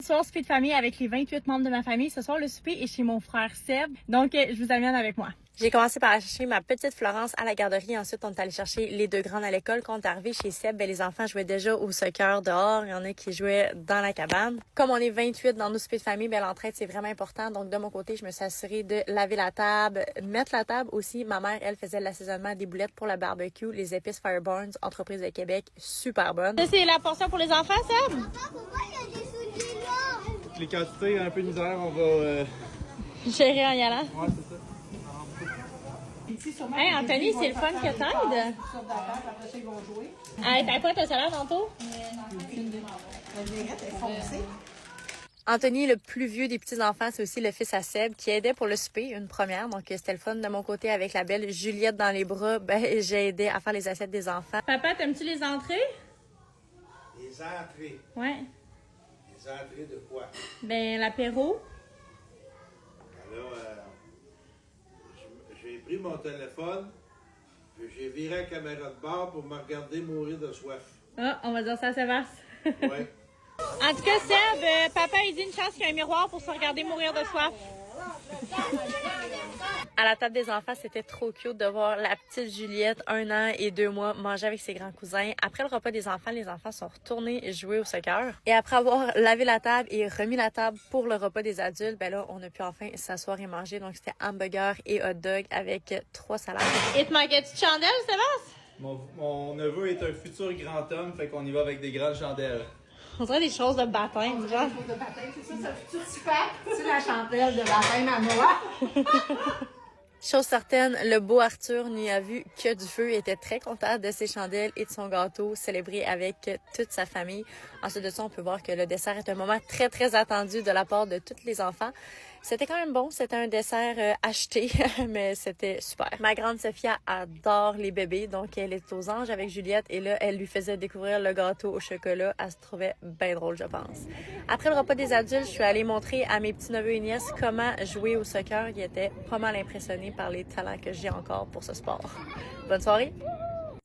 Ce soir, souper de famille avec les 28 membres de ma famille. Ce soir, le souper est chez mon frère Seb. Donc, je vous amène avec moi. J'ai commencé par aller chercher ma petite Florence à la garderie. Ensuite, on est allé chercher les deux grandes à l'école. Quand on est arrivé chez Seb, les enfants jouaient déjà au soccer dehors. Il y en a qui jouaient dans la cabane. Comme on est 28 dans nos soupers de famille, l'entraide, c'est vraiment important. Donc, de mon côté, je me suis assurée de laver la table, mettre la table aussi. Ma mère, elle, faisait l'assaisonnement des boulettes pour le barbecue. Les épices Fireburns, entreprise de Québec, super bonne. Ça, c'est la portion pour les enfants, Seb? Papa, pourquoi il y a des souliers là? Les quantités, un peu de misère, on va... Gérer en y allant. Ouais, c'est ça. Hey, Anthony, c'est le fun que t'aides. Hey, t'as quoi ta salade tantôt? Anthony, le plus vieux des petits-enfants, c'est aussi le fils à Seb qui aidait pour le souper, une première. Donc, c'était le fun de mon côté avec la belle Juliette dans les bras. J'ai aidé à faire les assiettes des enfants. Papa, t'aimes-tu les entrées? Les entrées. Ouais. Les entrées de quoi? L'apéro. Ben là, j'ai pris mon téléphone, puis j'ai viré la caméra de bord pour me regarder mourir de soif. Ah, on va dire ça à Sébastien. Ouais. En tout cas, Seb, papa, il dit une chance qu'il y a un miroir pour se regarder mourir de soif. À la table des enfants, c'était trop cute de voir la petite Juliette, 1 an et 2 mois, manger avec ses grands cousins. Après le repas des enfants, les enfants sont retournés jouer au soccer. Et après avoir lavé la table et remis la table pour le repas des adultes, là, on a pu enfin s'asseoir et manger. Donc, c'était hamburger et hot dog avec 3 salades. Et te manquais-tu de chandelle, Sébastien? Mon neveu est un futur grand homme, fait qu'on y va avec des grandes chandelles. On dirait des choses de baptême, genre. De baptême, c'est ça, c'est super. C'est la chandelle de baptême à moi. Chose certaine, le beau Arthur n'y a vu que du feu et était très content de ses chandelles et de son gâteau célébré avec toute sa famille. Ensuite de ça, on peut voir que le dessert est un moment très, très attendu de la part de tous les enfants. C'était quand même bon. C'était un dessert acheté, mais c'était super. Ma grande Sophia adore les bébés, donc elle est aux anges avec Juliette et là, elle lui faisait découvrir le gâteau au chocolat. Elle se trouvait bien drôle, je pense. Après le repas des adultes, je suis allée montrer à mes petits-neveux et nièces comment jouer au soccer. Ils étaient pas mal impressionnés par les talents que j'ai encore pour ce sport. Bonne soirée!